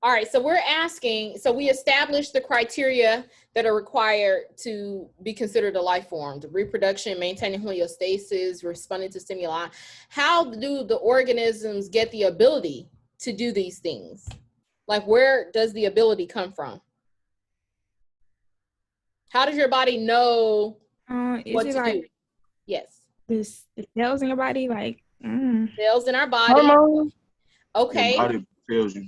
All right, so we're asking, so we established the criteria that are required to be considered a life form: the reproduction, maintaining homeostasis, responding to stimuli. How do the organisms get the ability to do these things? Like, where does the ability come from? How does your body know what to do? Yes. The cells in your body, like Cells in our body. Hormones. Okay. Your body tells you.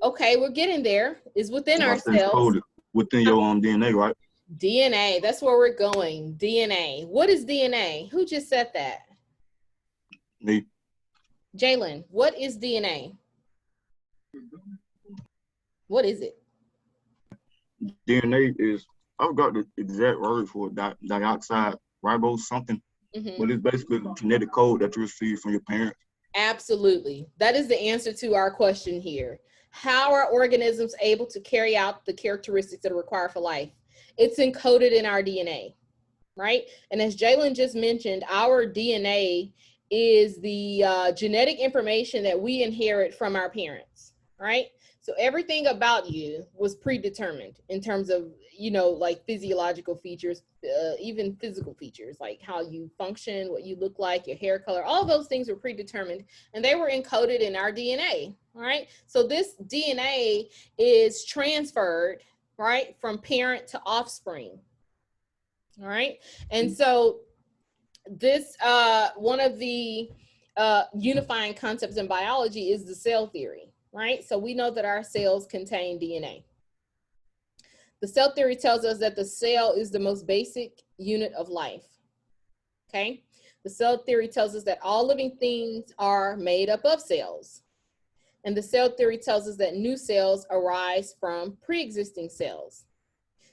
Okay, we're getting there. It's within our It's cells. coded within your DNA, right? DNA, that's where we're going. DNA. What is DNA? Who just said that? Me. Jalen, what is DNA? What is it? DNA is, I forgot the exact word for it, dioxide ribose something, but it's basically the genetic code that you receive from your parents. Absolutely. That is the answer to our question here. How are organisms able to carry out the characteristics that are required for life? It's encoded in our DNA, right? And as Jalen just mentioned, our DNA is the genetic information that we inherit from our parents, right? So everything about you was predetermined in terms of, you know, like physiological features, even physical features, like how you function, what you look like, your hair color, all those things were predetermined, and they were encoded in our DNA, right? So this DNA is transferred, right, from parent to offspring, all right? And so this, one of the unifying concepts in biology is the cell theory, right? So we know that our cells contain DNA. The cell theory tells us that the cell is the most basic unit of life, okay? The cell theory tells us that all living things are made up of cells. And the cell theory tells us that new cells arise from pre-existing cells.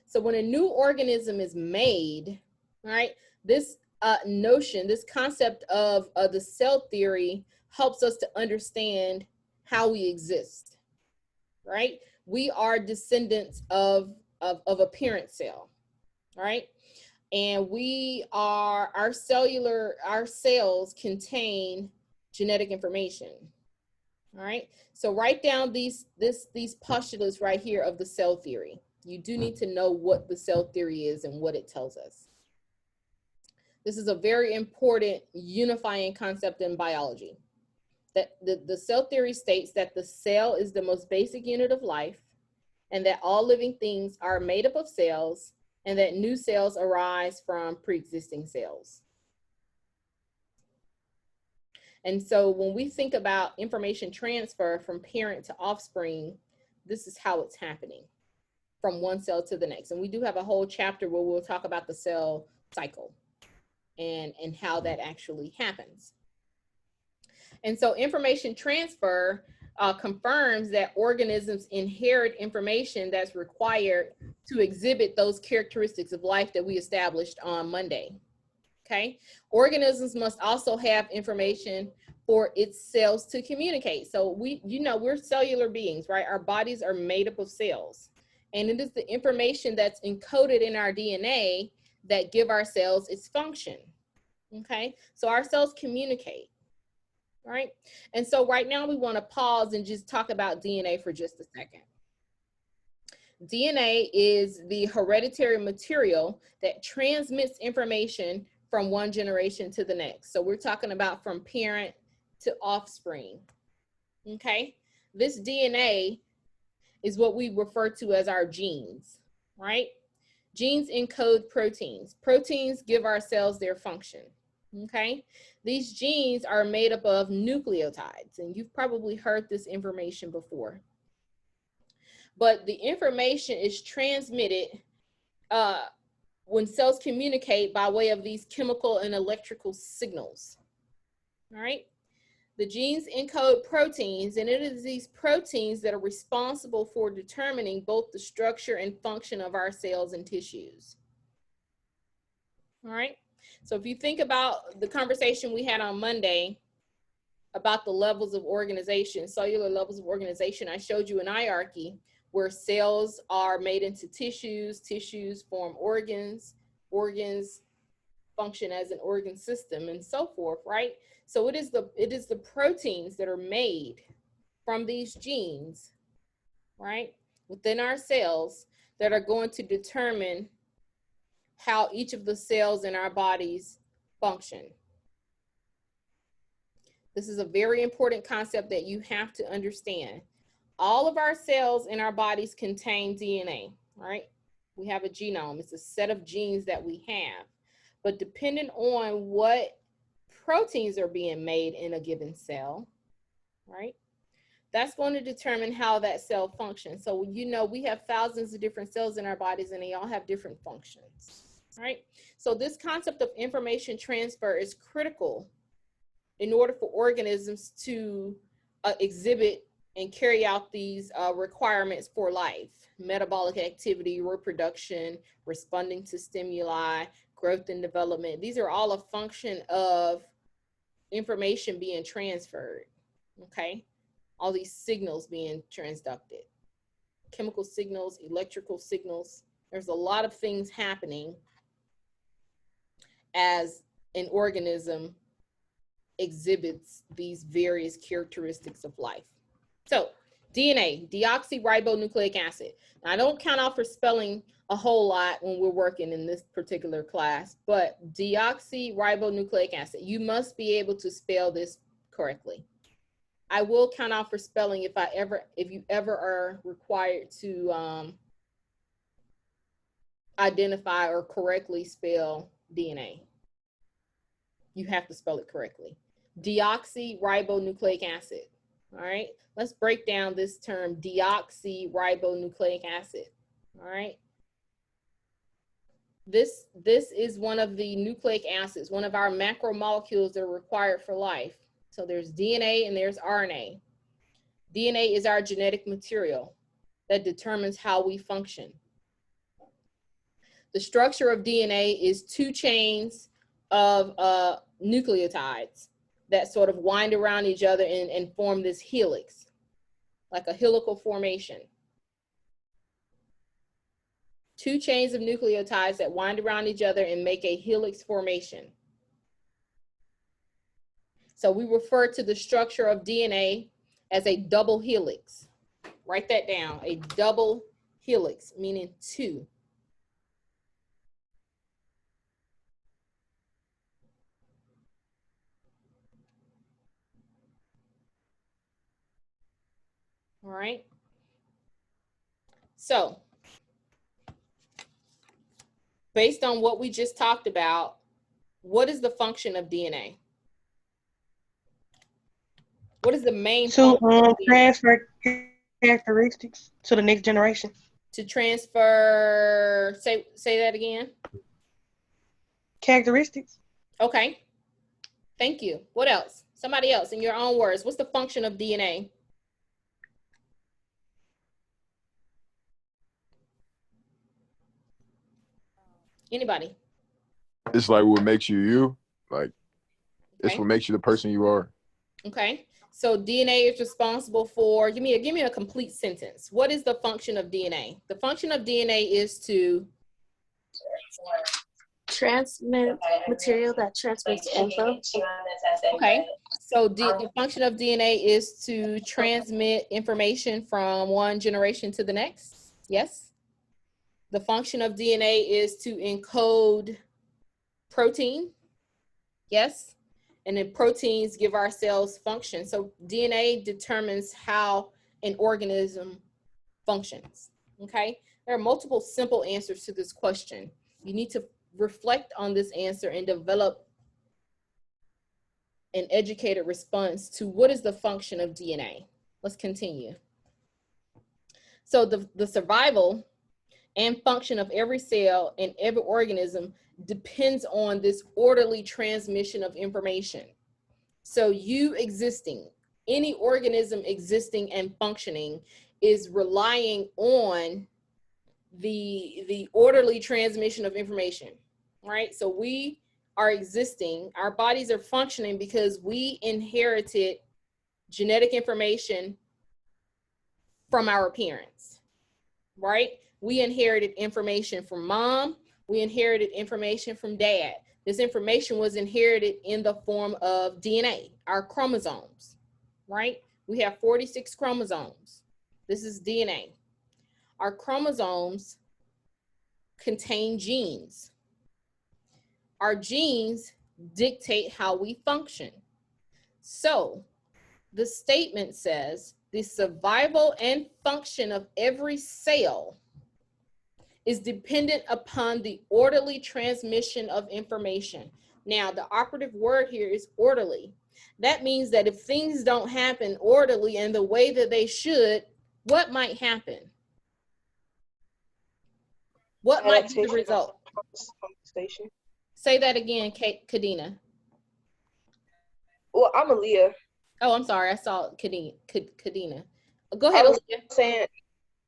So when a new organism is made, right, this notion, this concept of the cell theory helps us to understand how we exist, right? We are descendants of a parent cell, right? And we are, our cells contain genetic information, all right? So write down these postulates right here of the cell theory. You do need to know what the cell theory is and what it tells us. This is a very important unifying concept in biology. That the cell theory states that the cell is the most basic unit of life, and that all living things are made up of cells, and that new cells arise from pre-existing cells. And so when we think about information transfer from parent to offspring, this is how it's happening from one cell to the next. And we do have a whole chapter where we'll talk about the cell cycle and how that actually happens. And so information transfer confirms that organisms inherit information that's required to exhibit those characteristics of life that we established on Monday, okay? Organisms must also have information for its cells to communicate. So we're cellular beings, right? Our bodies are made up of cells. And it is the information that's encoded in our DNA that give our cells its function, okay? So our cells communicate. Right? And so right now we want to pause and just talk about DNA for just a second. DNA is the hereditary material that transmits information from one generation to the next. So we're talking about from parent to offspring. Okay? This DNA is what we refer to as our genes, right? Genes encode proteins. Proteins give our cells their function. Okay, these genes are made up of nucleotides, and you've probably heard this information before. But the information is transmitted when cells communicate by way of these chemical and electrical signals. All right, the genes encode proteins, and it is these proteins that are responsible for determining both the structure and function of our cells and tissues. All right. So if you think about the conversation we had on Monday about the levels of organization, cellular levels of organization, I showed you an hierarchy where cells are made into tissues, tissues form organs, organs function as an organ system, and so forth, right? So it is the proteins that are made from these genes, right, within our cells that are going to determine how each of the cells in our bodies function. This is a very important concept that you have to understand. All of our cells in our bodies contain DNA, right? We have a genome. It's a set of genes that we have. But depending on what proteins are being made in a given cell, right, that's going to determine how that cell functions. So, you know, we have thousands of different cells in our bodies and they all have different functions, right? So this concept of information transfer is critical in order for organisms to exhibit and carry out these requirements for life: metabolic activity, reproduction, responding to stimuli, growth and development. These are all a function of information being transferred, okay? All these signals being transducted, chemical signals, electrical signals. There's a lot of things happening as an organism exhibits these various characteristics of life. So DNA, deoxyribonucleic acid. Now, I don't count out for spelling a whole lot when we're working in this particular class, but deoxyribonucleic acid, you must be able to spell this correctly. I will count out for spelling if you ever are required to identify or correctly spell DNA. You have to spell it correctly. Deoxyribonucleic acid. All right, let's break down this term, deoxyribonucleic acid. All right, this is one of the nucleic acids, one of our macromolecules that are required for life. So there's DNA and there's RNA. DNA is our genetic material that determines how we function. The structure of DNA is two chains of nucleotides that sort of wind around each other and form this helix, like a helical formation. Two chains of nucleotides that wind around each other and make a helix formation. So we refer to the structure of DNA as a double helix. Write that down, a double helix, meaning two. All right. So, based on what we just talked about, what is the function of DNA? What is the main function of DNA? Transfer characteristics to the next generation. To transfer, say that again. Characteristics. Okay. Thank you. What else? Somebody else, in your own words, what's the function of DNA? Anybody? It's like what makes you you. Like, it's Okay. what makes you the person you are. Okay. So DNA is responsible for, give me a complete sentence. What is the function of DNA? The function of DNA is to transmit material that transmits info. Okay. So the function of DNA is to transmit information from one generation to the next. Yes. The function of DNA is to encode protein. Yes. And then proteins give our cells function. So DNA determines how an organism functions. Okay. There are multiple simple answers to this question. You need to reflect on this answer and develop an educated response to what is the function of DNA. Let's continue. So the survival and function of every cell and every organism depends on this orderly transmission of information. So you existing, any organism existing and functioning is relying on the orderly transmission of information, right? So we are existing, our bodies are functioning because we inherited genetic information from our parents, right? We inherited information from mom, we inherited information from dad. This information was inherited in the form of DNA, our chromosomes, right? We have 46 chromosomes. This is DNA. Our chromosomes contain genes. Our genes dictate how we function. So the statement says the survival and function of every cell is dependent upon the orderly transmission of information. Now, the operative word here is orderly. That means that if things don't happen orderly and the way that they should, what might happen? What might be the result? Say that again, Kadena. Well, I'm Aaliyah. Oh, I'm sorry. I saw Kadena. Go ahead, I was Aaliyah. saying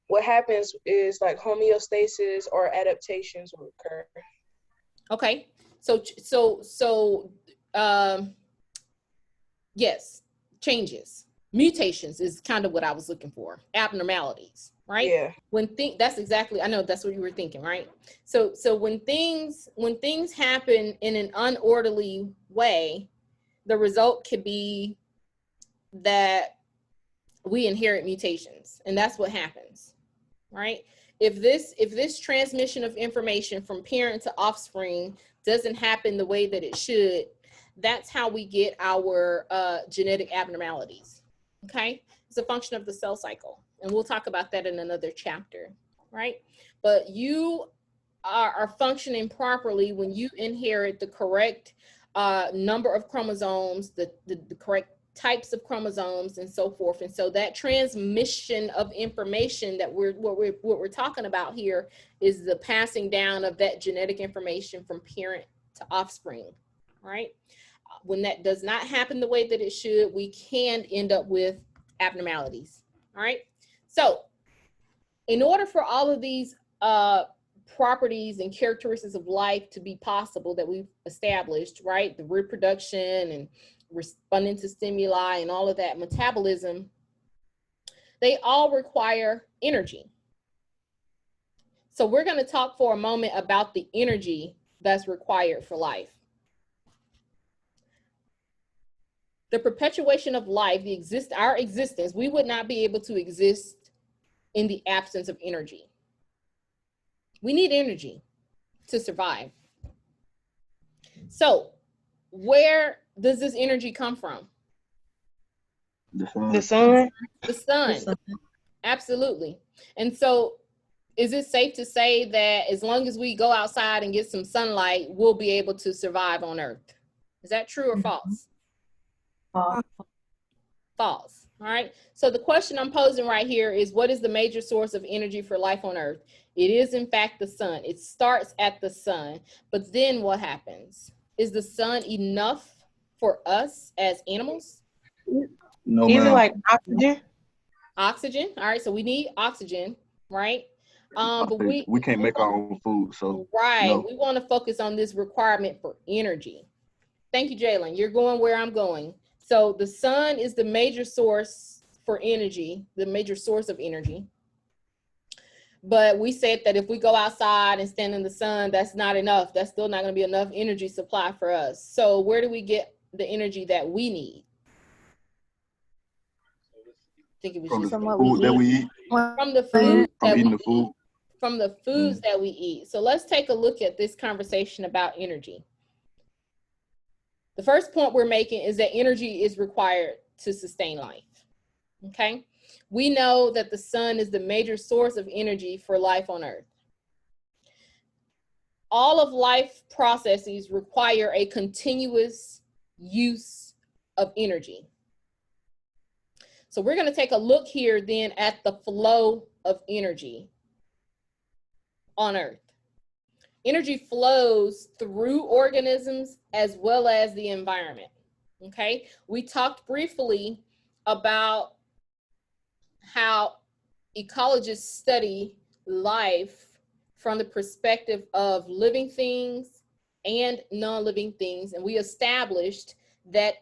what happens is like homeostasis or adaptations will occur. Okay. Yes, changes. Mutations is kind of what I was looking for. Abnormalities, right? Yeah. That's exactly, I know that's what you were thinking, right? So when things happen in an unorderly way, the result could be that we inherit mutations, and that's what happens, right? If this transmission of information from parent to offspring doesn't happen the way that it should, that's how we get our genetic abnormalities, okay? It's a function of the cell cycle, and we'll talk about that in another chapter, right? But you are functioning properly when you inherit the correct number of chromosomes, the correct types of chromosomes and so forth. And so that transmission of information that what we're talking about here is the passing down of that genetic information from parent to offspring, right? When that does not happen the way that it should, we can end up with abnormalities, all right? So in order for all of these properties and characteristics of life to be possible that we've established, right? The reproduction and responding to stimuli and all of that, metabolism, they all require energy. So we're going to talk for a moment about the energy that's required for life. The perpetuation of life, our existence, we would not be able to exist in the absence of energy. We need energy to survive. So where does this energy come from? The sun. The sun. Absolutely. And so is it safe to say that as long as we go outside and get some sunlight, we'll be able to survive on Earth? Is that true or false? False. All right. So the question I'm posing right here is, what is the major source of energy for life on Earth? It is in fact the sun. It starts at the sun. But then what happens? Is the sun enough for us as animals? No, Is it ma'am. like oxygen? Oxygen. All right. So we need oxygen, right? But we can't make our own food, so right. no. We want to focus on this requirement for energy. Thank you, Jalen. You're going where I'm going. So the sun is the major source for energy, the major source of energy. But we said that if we go outside and stand in the sun, that's not enough. That's still not going to be enough energy supply for us. So where do we get the energy that we need? I think it was From just the food that we eat, from the food from eating the food. From the foods that we eat. So let's take a look at this conversation about energy. The first point we're making is that energy is required to sustain life, okay? We know that the sun is the major source of energy for life on Earth. All of life processes require a continuous use of energy. So we're going to take a look here then at the flow of energy on Earth. Energy flows through organisms as well as the environment, okay? We talked briefly about how ecologists study life from the perspective of living things and non-living things, and we established that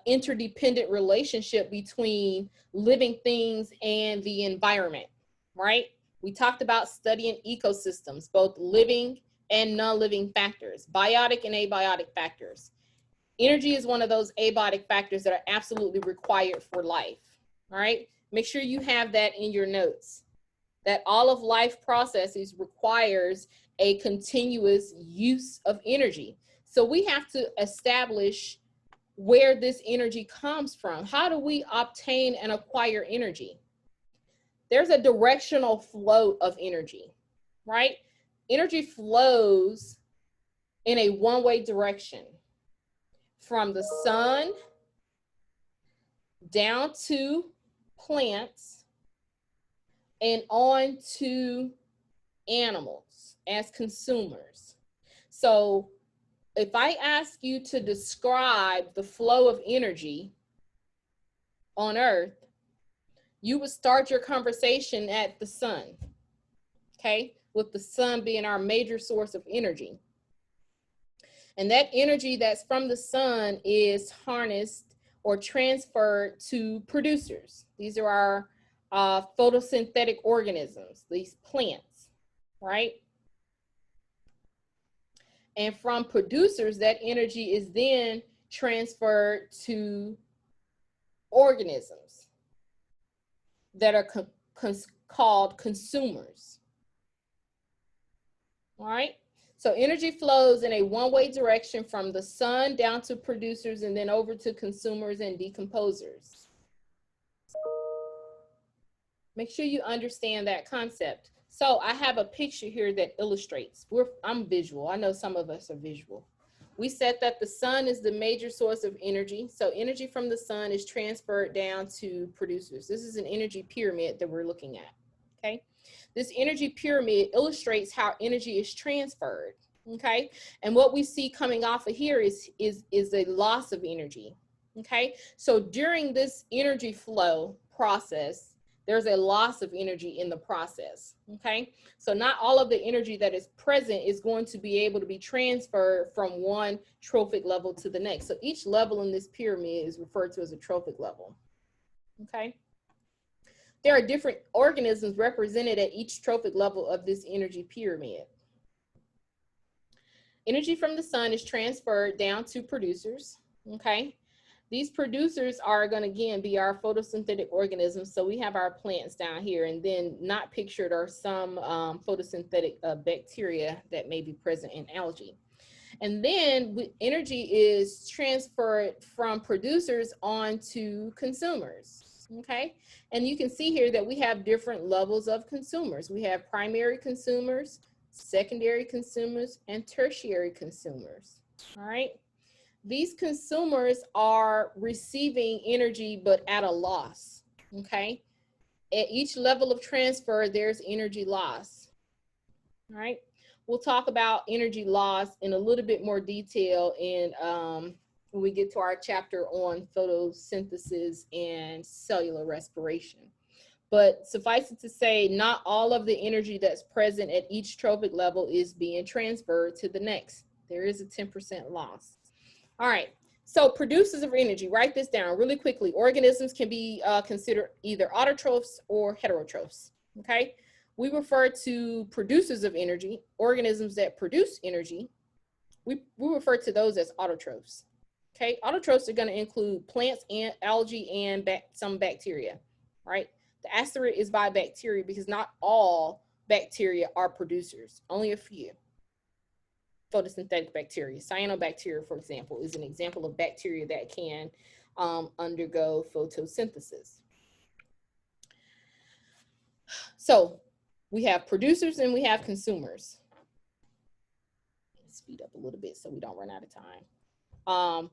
interdependent relationship between living things and the environment, right? We talked about studying ecosystems, both living and non-living factors, biotic and abiotic factors. Energy is one of those abiotic factors that are absolutely required for life, all right? Make sure you have that in your notes, that all of life processes requires a continuous use of energy. So we have to establish where this energy comes from. How do we obtain and acquire energy? There's a directional flow of energy, right? Energy flows in a one-way direction from the sun down to plants and on to animals as consumers. So if I ask you to describe the flow of energy on Earth, you would start your conversation at the sun, okay? With the sun being our major source of energy. And that energy that's from the sun is harnessed or transferred to producers. These are our photosynthetic organisms, these plants, right? And from producers, that energy is then transferred to organisms that are called consumers. All right? So energy flows in a one-way direction from the sun down to producers and then over to consumers and decomposers. Make sure you understand that concept. So I have a picture here that illustrates. I'm visual. I know some of us are visual. We said that the sun is the major source of energy. So energy from the sun is transferred down to producers. This is an energy pyramid that we're looking at, okay? This energy pyramid illustrates how energy is transferred, okay? And what we see coming off of here is a loss of energy, okay? So during this energy flow process, there's a loss of energy in the process, okay? So not all of the energy that is present is going to be able to be transferred from one trophic level to the next. So each level in this pyramid is referred to as a trophic level, okay? There are different organisms represented at each trophic level of this energy pyramid. Energy from the sun is transferred down to producers, okay? These producers are going to, again, be our photosynthetic organisms. So we have our plants down here, and then not pictured are some photosynthetic bacteria that may be present in algae. And then energy is transferred from producers on to consumers, okay? And you can see here that we have different levels of consumers. We have primary consumers, secondary consumers, and tertiary consumers, all right? These consumers are receiving energy, but at a loss, okay? At each level of transfer, there's energy loss, all right? We'll talk about energy loss in a little bit more detail when we get to our chapter on photosynthesis and cellular respiration. But suffice it to say, not all of the energy that's present at each trophic level is being transferred to the next. There is a 10% loss. All right, so producers of energy, write this down really quickly. Organisms can be considered either autotrophs or heterotrophs, okay? We refer to producers of energy, organisms that produce energy. We refer to those as autotrophs, okay? Autotrophs are gonna include plants and algae and some bacteria, right? The asterisk is by bacteria because not all bacteria are producers, only a few. Photosynthetic bacteria. Cyanobacteria, for example, is an example of bacteria that can undergo photosynthesis. So we have producers and we have consumers. Let's speed up a little bit so we don't run out of time.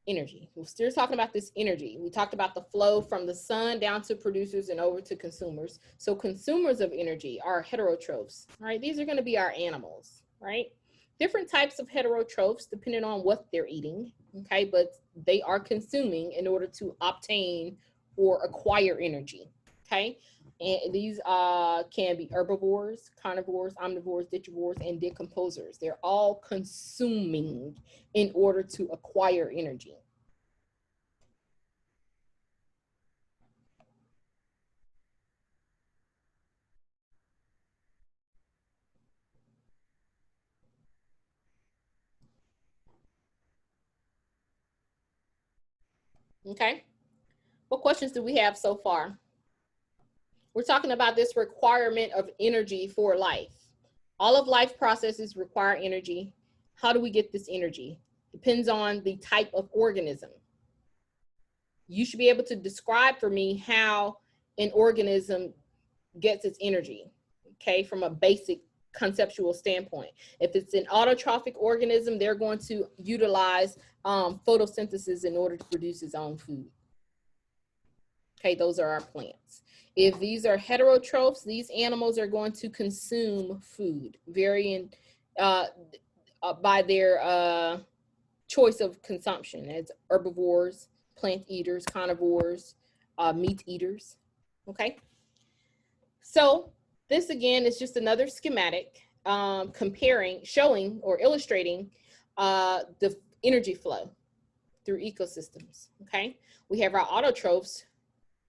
Energy. We're still talking about this energy. We talked about the flow from the sun down to producers and over to consumers. So consumers of energy are heterotrophs, right? These are going to be our animals, right? Different types of heterotrophs depending on what they're eating, okay? But they are consuming in order to obtain or acquire energy, okay? And these can be herbivores, carnivores, omnivores, detrivores, and decomposers. They're all consuming in order to acquire energy. Okay, what questions do we have so far? We're talking about this requirement of energy for life. All of life processes require energy. How do we get this energy? Depends on the type of organism. You should be able to describe for me how an organism gets its energy, okay, from a basic conceptual standpoint. If it's an autotrophic organism, they're going to utilize photosynthesis in order to produce its own food. Okay, those are our plants. If these are heterotrophs, these animals are going to consume food, varying by their choice of consumption, as herbivores, plant eaters, carnivores, meat eaters. Okay, so this again is just another schematic showing or illustrating the energy flow through ecosystems. Okay, we have our autotrophs,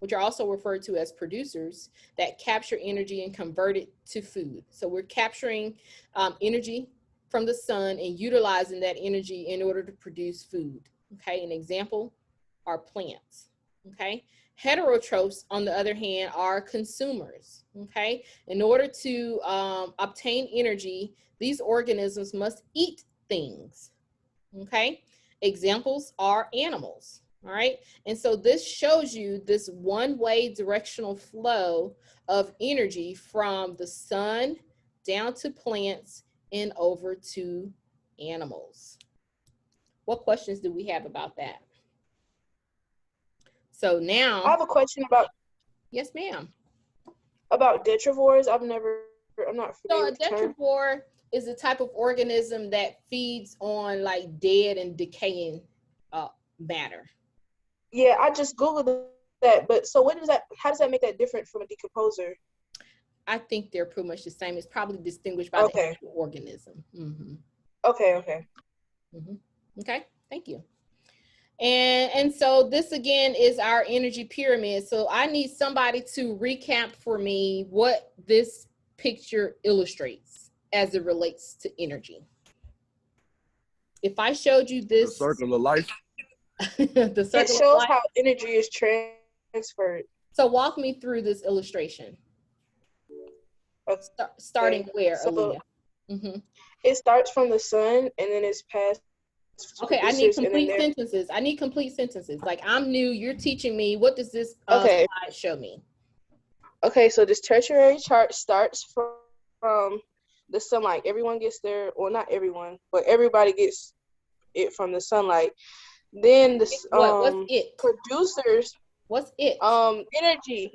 which are also referred to as producers, that capture energy and convert it to food. So we're capturing energy from the sun and utilizing that energy in order to produce food. Okay, an example are plants. Okay, heterotrophs, on the other hand, are consumers. Okay, in order to obtain energy, these organisms must eat things. Okay, examples are animals. All right, and so this shows you this one-way directional flow of energy from the sun down to plants and over to animals. What questions do we have about that? So now, I have a question about. Yes, ma'am. About detrivores. I'm not familiar So a with the term. detrivore is a type of organism that feeds on like dead and decaying matter. Yeah, I just Googled that, but so what does that, how does that make that different from a decomposer? I think they're pretty much the same. It's probably distinguished by the actual organism. Mm-hmm. Okay. Mm-hmm. Okay, thank you. And so this again is our energy pyramid. So I need somebody to recap for me what this picture illustrates as it relates to energy. If I showed you this, The circle of life. the circle it shows how energy is transferred. So walk me through this illustration. Okay. Starting where, so Aaliyah? Mm-hmm. It starts from the sun and then it's passed. Okay, I need complete sentences. I need complete sentences. Like, I'm new, you're teaching me. What does this slide show me? Okay, so this tertiary chart starts from the sunlight. Everyone gets their, well, not everyone, but everybody gets it from the sunlight. Then the what's it? Producers. What's it?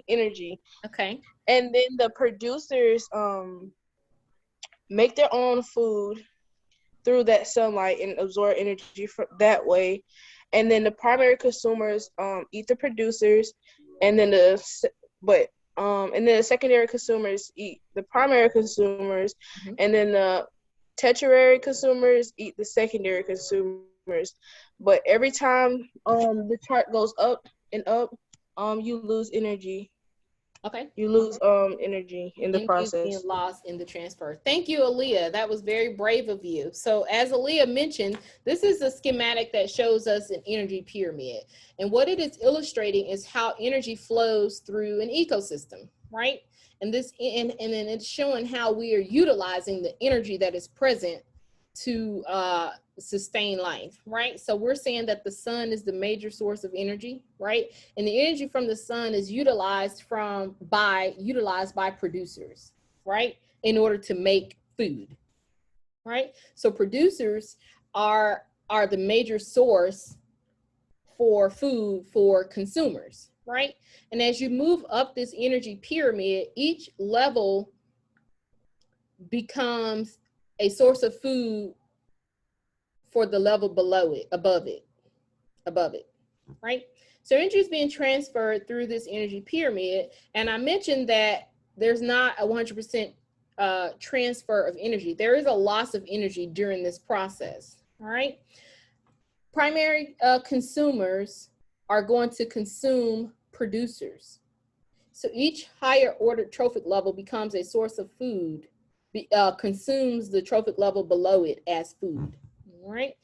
Energy. Okay. And then the producers make their own food through that sunlight and absorb energy from that way. And then the primary consumers eat the producers, and then the secondary consumers eat the primary consumers, and then the tertiary consumers eat the secondary consumers. But every time the chart goes up and up, you lose energy. Okay. You lose energy in the process. Being lost in the transfer. Thank you, Aaliyah. That was very brave of you. So as Aaliyah mentioned, this is a schematic that shows us an energy pyramid. And what it is illustrating is how energy flows through an ecosystem, right? And then it's showing how we are utilizing the energy that is present to sustain life, right? So we're saying that the sun is the major source of energy, right? And the energy from the sun is utilized by producers, right? In order to make food, right? So producers are the major source for food for consumers, right? And as you move up this energy pyramid, each level becomes a source of food for the level above it, right? So energy is being transferred through this energy pyramid. And I mentioned that there's not a 100% transfer of energy. There is a loss of energy during this process, all right? Primary consumers are going to consume producers. So each higher ordered trophic level becomes a source of food, consumes the trophic level below it as food, all right?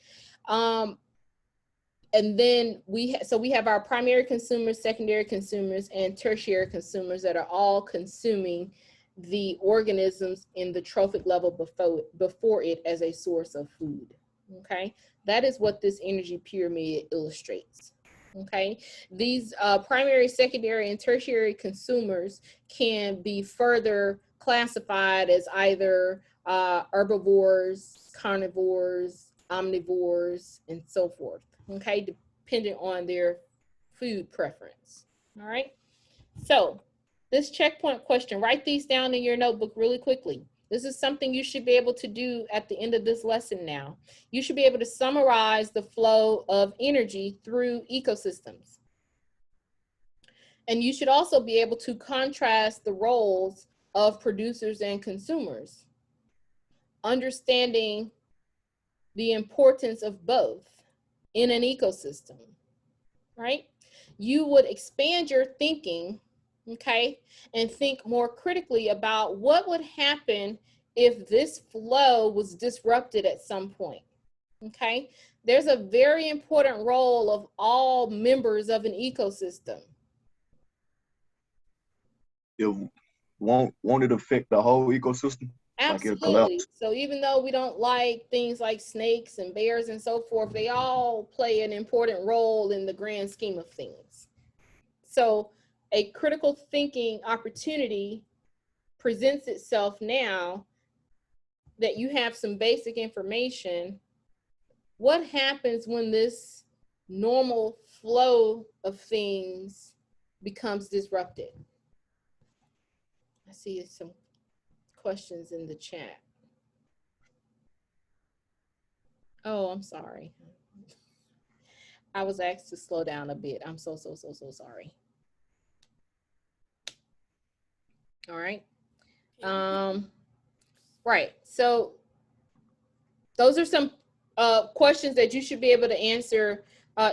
And then we have our primary consumers, secondary consumers, and tertiary consumers that are all consuming the organisms in the trophic level before it as a source of food. Okay, that is what this energy pyramid illustrates. Okay, these primary, secondary, and tertiary consumers can be further classified as either herbivores, carnivores, omnivores, and so forth. Okay, depending on their food preference. All right, so this checkpoint question, write these down in your notebook really quickly. This is something you should be able to do at the end of this lesson now. You should be able to summarize the flow of energy through ecosystems. And you should also be able to contrast the roles of producers and consumers, understanding the importance of both in an ecosystem, right? You would expand your thinking, okay, and think more critically about what would happen if this flow was disrupted at some point, okay? There's a very important role of all members of an ecosystem. Won't it affect the whole ecosystem? Absolutely. So even though we don't like things like snakes and bears and so forth, they all play an important role in the grand scheme of things. So a critical thinking opportunity presents itself now that you have some basic information. What happens when this normal flow of things becomes disrupted? I see some questions in the chat. Oh, I'm sorry. I was asked to slow down a bit. I'm so sorry. All right. Right. So those are some questions that you should be able to answer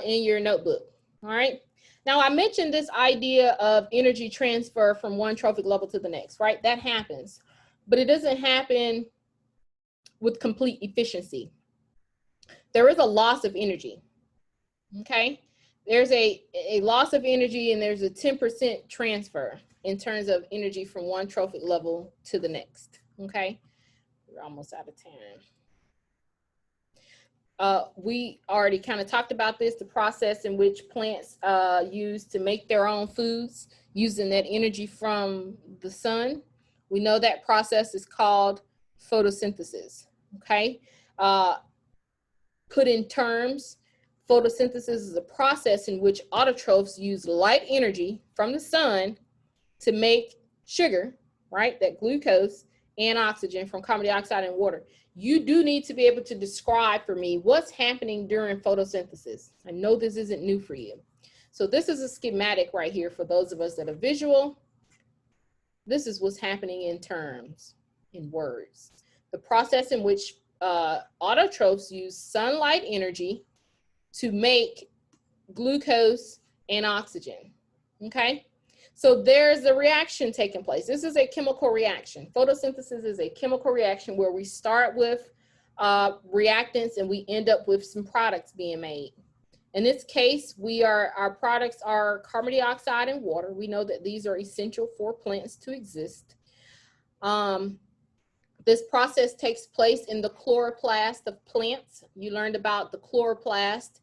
in your notebook. All right. Now, I mentioned this idea of energy transfer from one trophic level to the next, right? That happens, but it doesn't happen with complete efficiency. There is a loss of energy, okay? There's a loss of energy, and there's a 10% transfer in terms of energy from one trophic level to the next, okay? We're almost out of time. We already kind of talked about this, the process in which plants use to make their own foods using that energy from the sun. We know that process is called photosynthesis, okay? Put in terms, photosynthesis is a process in which autotrophs use light energy from the sun to make sugar, right? That glucose and oxygen from carbon dioxide and water. You do need to be able to describe for me what's happening during photosynthesis. I know this isn't new for you. So this is a schematic right here for those of us that are visual. This is what's happening in terms, in words. The process in which autotrophs use sunlight energy to make glucose and oxygen, okay? So there's a reaction taking place. This is a chemical reaction. Photosynthesis is a chemical reaction where we start with reactants and we end up with some products being made. In this case, our products are carbon dioxide and water. We know that these are essential for plants to exist. This process takes place in the chloroplast of plants. You learned about the chloroplast,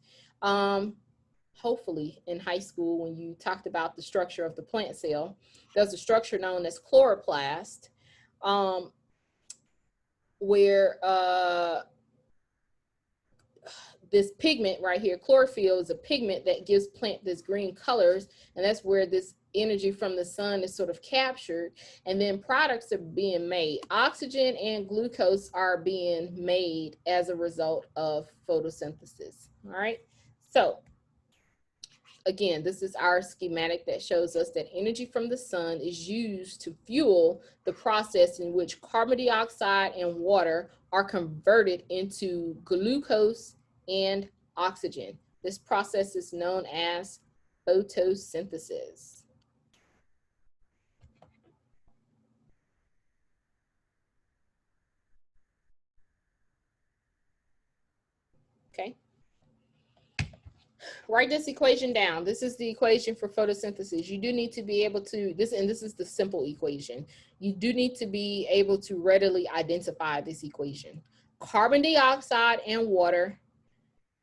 hopefully in high school when you talked about the structure of the plant cell. There's a structure known as chloroplast, where this pigment right here, chlorophyll, is a pigment that gives plant this green colors, and that's where this energy from the sun is sort of captured, and then products are being made. Oxygen and glucose are being made as a result of photosynthesis. All right, so again, this is our schematic that shows us that energy from the sun is used to fuel the process in which carbon dioxide and water are converted into glucose and oxygen. This process is known as photosynthesis. Okay. Write this equation down. This is the equation for photosynthesis. You do need to be able to, this is the simple equation. You do need to be able to readily identify this equation. Carbon dioxide and water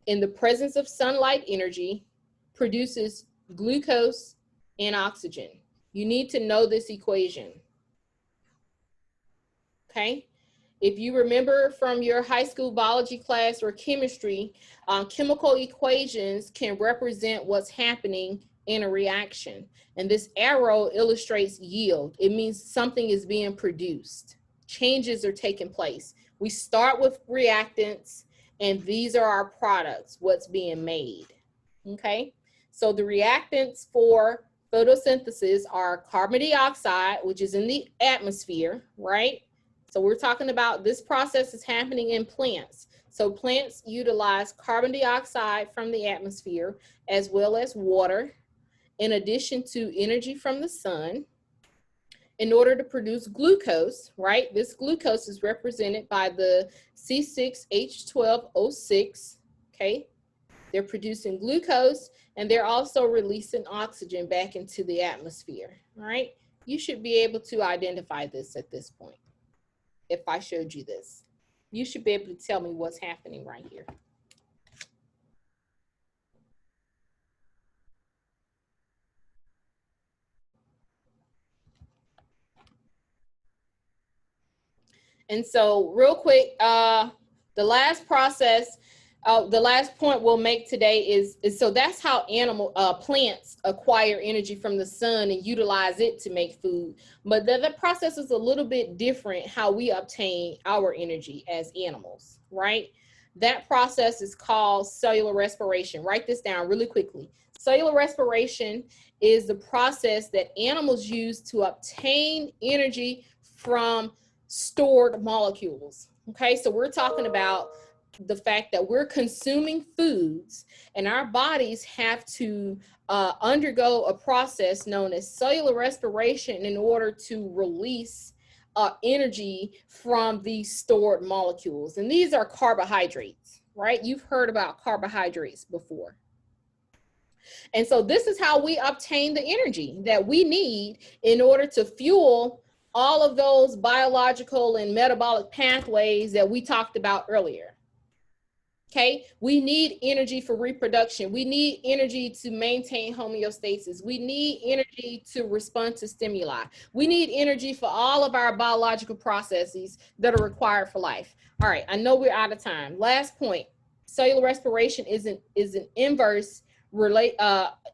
in the presence of sunlight energy produces glucose and oxygen. You need to know this equation. Okay? If you remember from your high school biology class or chemistry, chemical equations can represent what's happening in a reaction. And this arrow illustrates yield. It means something is being produced. Changes are taking place. We start with reactants, and these are our products, what's being made. Okay? So the reactants for photosynthesis are carbon dioxide, which is in the atmosphere, right? So we're talking about this process is happening in plants. So plants utilize carbon dioxide from the atmosphere as well as water, in addition to energy from the sun, in order to produce glucose, right? This glucose is represented by the C6H12O6, okay? They're producing glucose, and they're also releasing oxygen back into the atmosphere, all right? You should be able to identify this at this point. If I showed you this, you should be able to tell me what's happening right here. And so real quick, the last process, the last point we'll make today is so that's how plants acquire energy from the sun and utilize it to make food. But the process is a little bit different how we obtain our energy as animals, right? That process is called cellular respiration. Write this down really quickly. Cellular respiration is the process that animals use to obtain energy from stored molecules. Okay, so we're talking about the fact that we're consuming foods and our bodies have to undergo a process known as cellular respiration in order to release energy from these stored molecules. And these are carbohydrates, right? You've heard about carbohydrates before. And so this is how we obtain the energy that we need in order to fuel all of those biological and metabolic pathways that we talked about earlier. Okay, we need energy for reproduction. We need energy to maintain homeostasis. We need energy to respond to stimuli. We need energy for all of our biological processes that are required for life. All right, I know we're out of time. Last point, cellular respiration is an inverse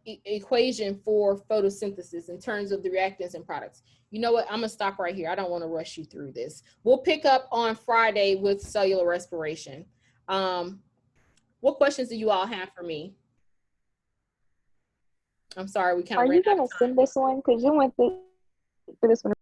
equation for photosynthesis in terms of the reactants and products. You know what? I'm gonna stop right here. I don't want to rush you through this. We'll pick up on Friday with cellular respiration. What questions do you all have for me? I'm sorry, we kind of Are you gonna send this one? Because you went through this one